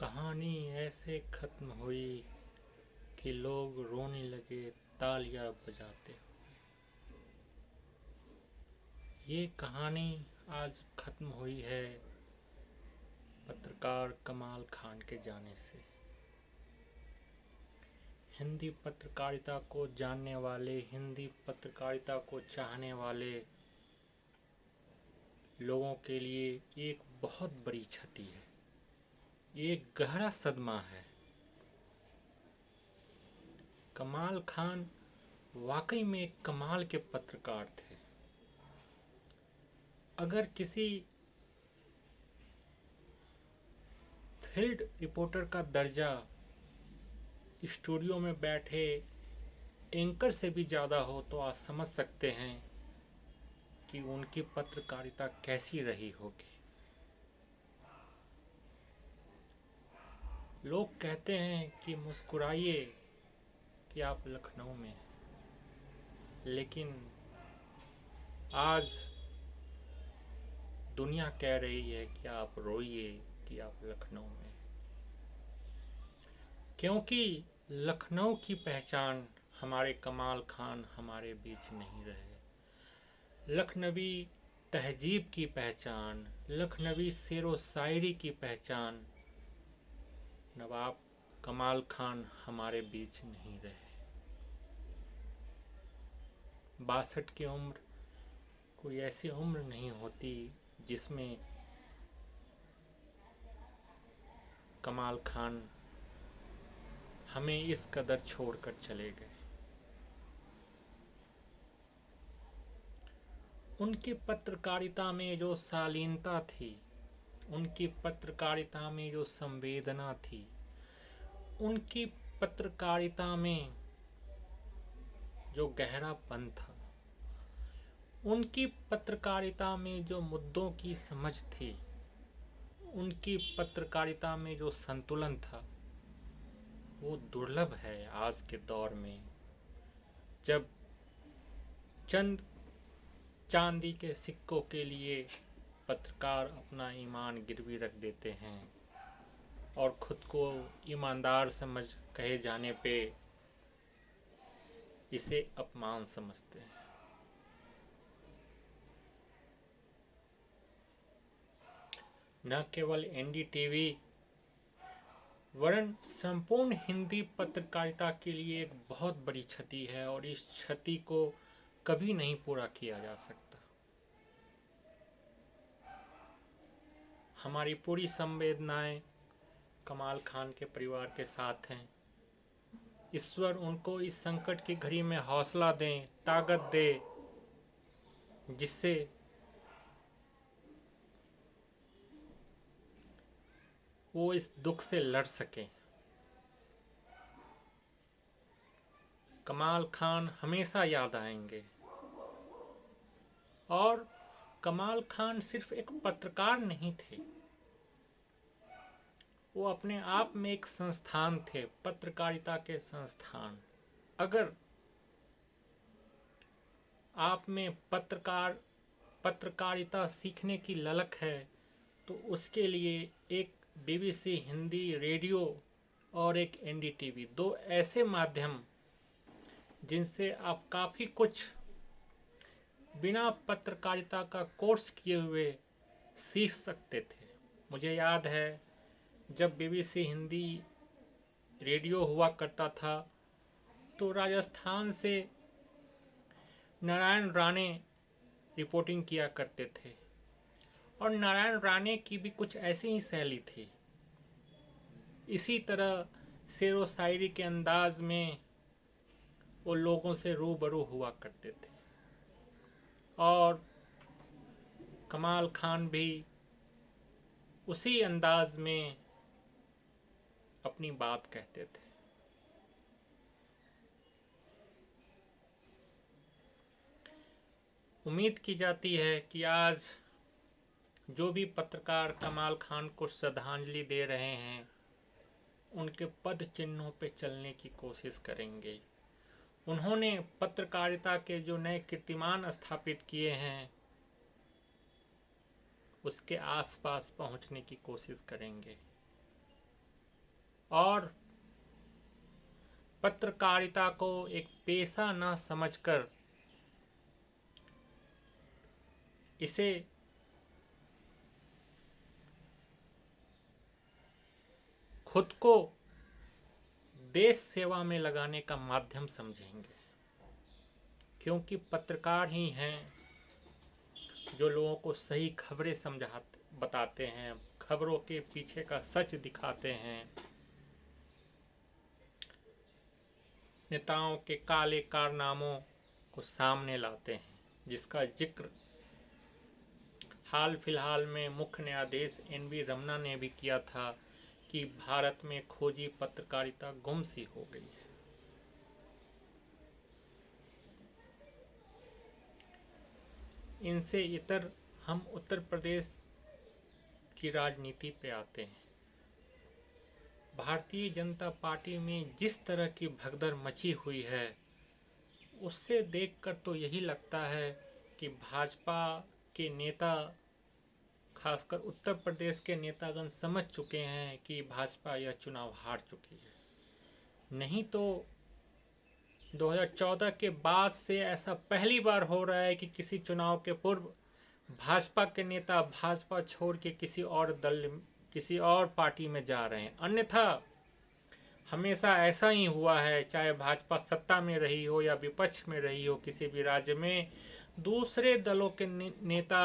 कहानी ऐसे खत्म हुई कि लोग रोने लगे तालियां बजाते। ये कहानी आज खत्म हुई है पत्रकार कमाल खान के जाने से। हिंदी पत्रकारिता को जानने वाले, हिंदी पत्रकारिता को चाहने वाले लोगों के लिए एक बहुत बड़ी क्षति है, एक गहरा सदमा है। कमाल खान वाकई में एक कमाल के पत्रकार थे। अगर किसी फील्ड रिपोर्टर का दर्जा स्टूडियो में बैठे एंकर से भी ज़्यादा हो तो आप समझ सकते हैं कि उनकी पत्रकारिता कैसी रही होगी। लोग कहते हैं कि मुस्कुराइए कि आप लखनऊ में हैं, लेकिन आज दुनिया कह रही है कि आप रोइए कि आप लखनऊ में हैं। क्योंकि लखनऊ की पहचान हमारे कमाल खान हमारे बीच नहीं रहे। लखनवी तहजीब की पहचान, लखनवी शेरो शायरी की पहचान नवाब कमाल खान हमारे बीच नहीं रहे। 62 की उम्र कोई ऐसी उम्र नहीं होती जिसमें कमाल खान हमें इस कदर छोड़कर चले गए। उनकी पत्रकारिता में जो शालीनता थी, उनकी पत्रकारिता में जो संवेदना थी, उनकी पत्रकारिता में जो गहरापन था, उनकी पत्रकारिता में जो मुद्दों की समझ थी, उनकी पत्रकारिता में जो संतुलन था, वो दुर्लभ है आज के दौर में, जब चंद चांदी के सिक्कों के लिए पत्रकार अपना ईमान गिरवी रख देते हैं और खुद को ईमानदार समझ कहे जाने पे इसे अपमान समझते हैं। न केवल एनडीटीवी वरन संपूर्ण हिंदी पत्रकारिता के लिए एक बहुत बड़ी क्षति है और इस क्षति को कभी नहीं पूरा किया जा सकता। हमारी पूरी संवेदनाएं कमाल खान के परिवार के साथ हैं। ईश्वर उनको इस संकट की घड़ी में हौसला दें, ताकत दे, जिससे वो इस दुख से लड़ सकें। कमाल खान हमेशा याद आएंगे और कमाल खान सिर्फ एक पत्रकार नहीं थे, वो अपने आप में एक संस्थान थे, पत्रकारिता के संस्थान। अगर आप में पत्रकारिता सीखने की ललक है तो उसके लिए एक बीबीसी हिंदी रेडियो और एक एनडीटीवी, दो ऐसे माध्यम जिनसे आप काफ़ी कुछ बिना पत्रकारिता का कोर्स किए हुए सीख सकते थे। मुझे याद है जब बीबीसी हिंदी रेडियो हुआ करता था तो राजस्थान से नारायण राणे रिपोर्टिंग किया करते थे और नारायण राणे की भी कुछ ऐसी ही शैली थी। इसी तरह शेरो शायरी के अंदाज में वो लोगों से रूबरू हुआ करते थे और कमाल खान भी उसी अंदाज में अपनी बात कहते थे। उम्मीद की जाती है कि आज जो भी पत्रकार कमाल खान को श्रद्धांजलि दे रहे हैं उनके पद चिन्हों पे चलने की कोशिश करेंगे। उन्होंने पत्रकारिता के जो नए कीर्तिमान स्थापित किए हैं उसके आसपास पहुंचने की कोशिश करेंगे। और पत्रकारिता को एक पेशा न समझकर इसे खुद को देश सेवा में लगाने का माध्यम समझेंगे, क्योंकि पत्रकार ही हैं जो लोगों को सही खबरें बताते हैं, खबरों के पीछे का सच दिखाते हैं, नेताओं के काले कारनामों को सामने लाते हैं, जिसका जिक्र हाल फिलहाल में मुख्य न्यायाधीश NV रमन्ना ने भी किया था कि भारत में खोजी पत्रकारिता गुम सी हो गई है। इनसे इतर हम उत्तर प्रदेश की राजनीति पे आते हैं। भारतीय जनता पार्टी में जिस तरह की भगदड़ मची हुई है, उससे देखकर तो यही लगता है कि भाजपा के नेता, खासकर उत्तर प्रदेश के नेतागण समझ चुके हैं कि भाजपा यह चुनाव हार चुकी है। नहीं तो 2014 के बाद से ऐसा पहली बार हो रहा है कि किसी चुनाव के पूर्व भाजपा के नेता भाजपा छोड़ के किसी और पार्टी में जा रहे हैं। अन्यथा हमेशा ऐसा ही हुआ है, चाहे भाजपा सत्ता में रही हो या विपक्ष में रही हो, किसी भी राज्य में दूसरे दलों के नेता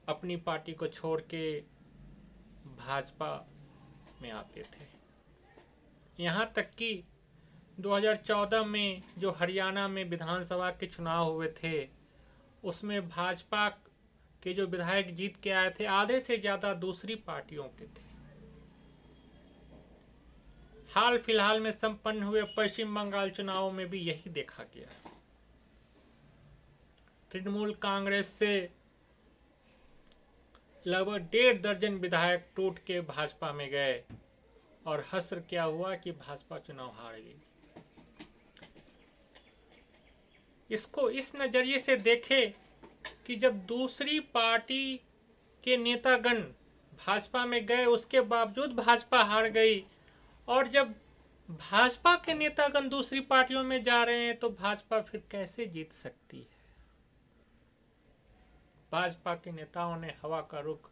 अपनी पार्टी को छोड़ के भाजपा में आते थे। यहाँ तक कि 2014 में जो हरियाणा में विधानसभा के चुनाव हुए थे, उसमें भाजपा के जो विधायक जीत के आए थे, आधे से ज्यादा दूसरी पार्टियों के थे। हाल फिलहाल में संपन्न हुए पश्चिम बंगाल चुनाव में भी यही देखा गया। तृणमूल कांग्रेस से लगभग 1.5 दर्जन विधायक टूट के भाजपा में गए और हश्र क्या हुआ कि भाजपा चुनाव हार गई। इसको इस नजरिए से देखे कि जब दूसरी पार्टी के नेतागण भाजपा में गए, उसके बावजूद भाजपा हार गई, और जब भाजपा के नेतागण दूसरी पार्टियों में जा रहे हैं तो भाजपा फिर कैसे जीत सकती है। भाजपा के नेताओं ने हवा का रुख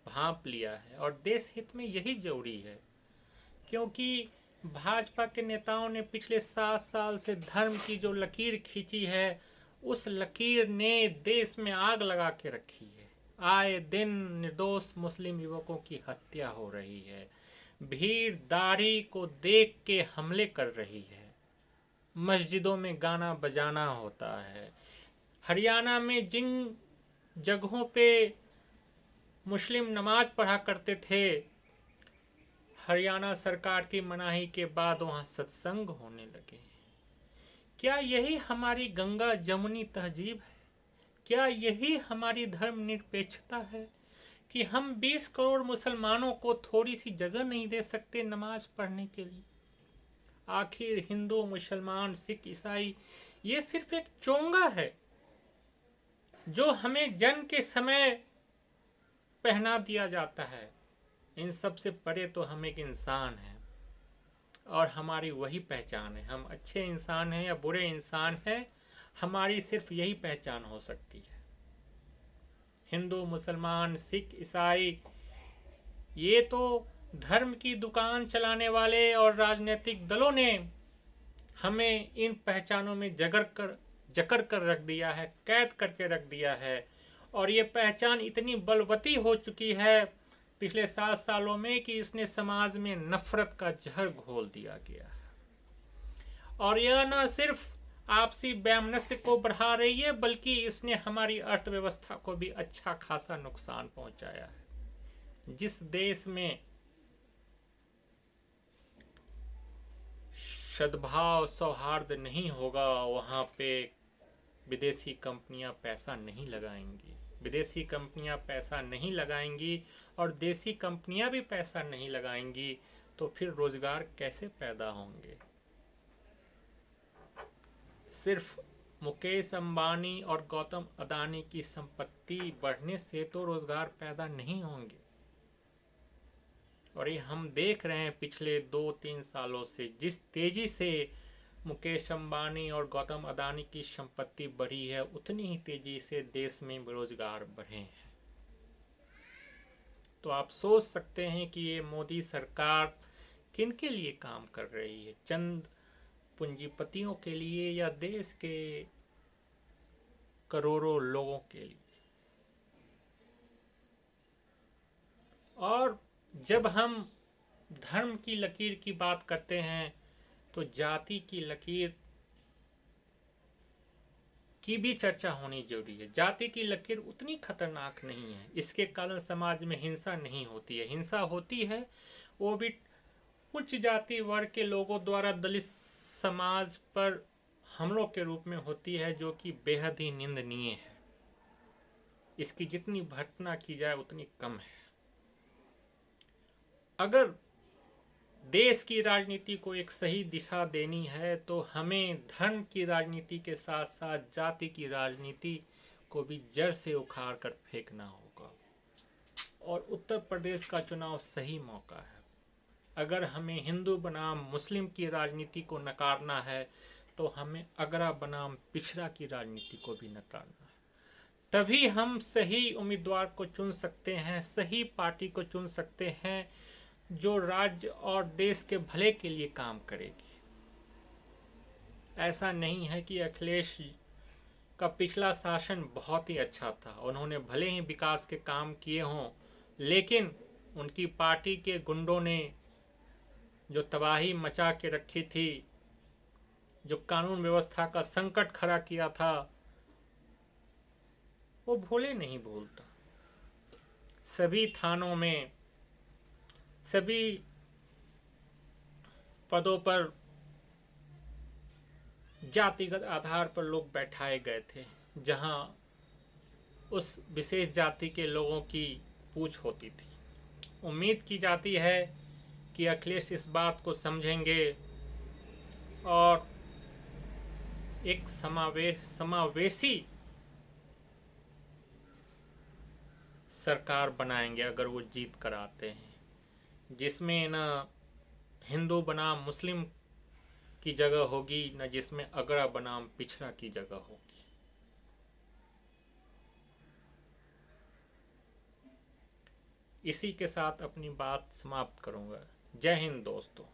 भांप लिया है और देश हित में यही जरूरी है, क्योंकि भाजपा के नेताओं ने पिछले 7 साल से धर्म की जो लकीर खींची है, उस लकीर ने देश में आग लगा के रखी है। आए दिन निर्दोष मुस्लिम युवकों की हत्या हो रही है, भीड़ दाढ़ी को देख के हमले कर रही है, मस्जिदों में गाना बजाना होता है। हरियाणा में जिन जगहों पे मुस्लिम नमाज पढ़ा करते थे, हरियाणा सरकार की मनाही के बाद वहां सत्संग होने लगे। क्या यही हमारी गंगा जमुनी तहजीब है? क्या यही हमारी धर्मनिरपेक्षता है कि हम 20 करोड़ मुसलमानों को थोड़ी सी जगह नहीं दे सकते नमाज पढ़ने के लिए? आखिर हिंदू, मुसलमान, सिख, ईसाई ये सिर्फ एक चोंगा है जो हमें जन्म के समय पहना दिया जाता है। इन सब से परे तो हम एक इंसान हैं और हमारी वही पहचान है। हम अच्छे इंसान हैं या बुरे इंसान हैं, हमारी सिर्फ यही पहचान हो सकती है। हिंदू, मुसलमान, सिख, ईसाई ये तो धर्म की दुकान चलाने वाले और राजनीतिक दलों ने हमें इन पहचानों में जकड़ कर रख दिया है, कैद करके रख दिया है। और ये पहचान इतनी बलवती हो चुकी है पिछले 7 सालों में कि इसने समाज में नफरत का जहर घोल दिया गया है। और यह न सिर्फ आपसी वैमनस्य को बढ़ा रही है, बल्कि इसने हमारी अर्थव्यवस्था को भी अच्छा खासा नुकसान पहुंचाया है। जिस देश में सद्भाव सौहार्द नहीं होगा, वहां पे विदेशी कंपनियां पैसा नहीं लगाएंगी। विदेशी कंपनियां पैसा नहीं लगाएंगी और देसी कंपनियां भी पैसा नहीं लगाएंगी, तो फिर रोजगार कैसे पैदा होंगे? सिर्फ मुकेश अंबानी और गौतम अदानी की संपत्ति बढ़ने से तो रोजगार पैदा नहीं होंगे। और ये हम देख रहे हैं पिछले 2-3 सालों से जिस तेजी से मुकेश अंबानी और गौतम अदानी की संपत्ति बढ़ी है, उतनी ही तेजी से देश में बेरोजगार बढ़े हैं। तो आप सोच सकते हैं कि ये मोदी सरकार किन के लिए काम कर रही है, चंद पूंजीपतियों के लिए या देश के करोड़ों लोगों के लिए। और जब हम धर्म की लकीर की बात करते हैं तो जाति की लकीर की भी चर्चा होनी जरूरी है। जाति की लकीर उतनी खतरनाक नहीं है, इसके कारण समाज में हिंसा नहीं होती है। हिंसा होती है वो भी उच्च जाति वर्ग के लोगों द्वारा दलित समाज पर हमलों के रूप में होती है, जो कि बेहद ही निंदनीय है। इसकी जितनी भर्त्सना की जाए उतनी कम है। अगर देश की राजनीति को एक सही दिशा देनी है तो हमें धर्म की राजनीति के साथ साथ जाति की राजनीति को भी जड़ से उखाड़ कर फेंकना होगा। और उत्तर प्रदेश का चुनाव सही मौका है। अगर हमें हिंदू बनाम मुस्लिम की राजनीति को नकारना है तो हमें अगरा बनाम पिछड़ा की राजनीति को भी नकारना है। तभी हम सही उम्मीदवार को चुन सकते हैं, सही पार्टी को चुन सकते हैं जो राज्य और देश के भले के लिए काम करेगी। ऐसा नहीं है कि अखिलेश का पिछला शासन बहुत ही अच्छा था, उन्होंने भले ही विकास के काम किए हों, लेकिन उनकी पार्टी के गुंडों ने जो तबाही मचा के रखी थी, जो कानून व्यवस्था का संकट खड़ा किया था, वो भूले नहीं भूलता। सभी थानों में, सभी पदों पर जातिगत आधार पर लोग बैठाए गए थे, जहां उस विशेष जाति के लोगों की पूछ होती थी। उम्मीद की जाती है कि अखिलेश इस बात को समझेंगे और एक समावेशी सरकार बनाएंगे अगर वो जीत कर आते हैं, जिसमें न हिंदू बनाम मुस्लिम की जगह होगी, न जिसमें अगड़ा बनाम पिछड़ा की जगह होगी। इसी के साथ अपनी बात समाप्त करूंगा। जय हिंद दोस्तों।